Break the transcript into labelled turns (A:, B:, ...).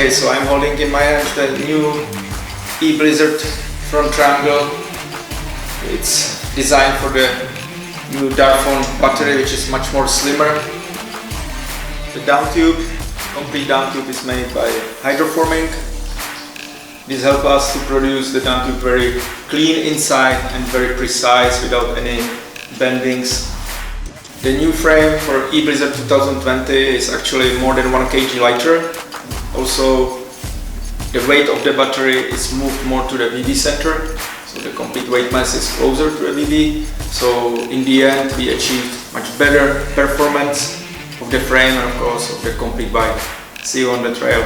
A: Okay, so I'm holding in my hand the new e-Blizzard front triangle. It's designed for the new Darphone battery, which is much more slimmer. The down tube, complete down tube, is made by hydroforming. This helps us to produce the down tube very clean inside and very precise without any bendings. The new frame for e-Blizzard 2020 is actually more than 1 kg lighter. Also, the weight of the battery is moved more to the VB center, so the complete weight mass is closer to the VB. So in the end, we achieved much better performance of the frame and of course of the complete bike. See you on the trail.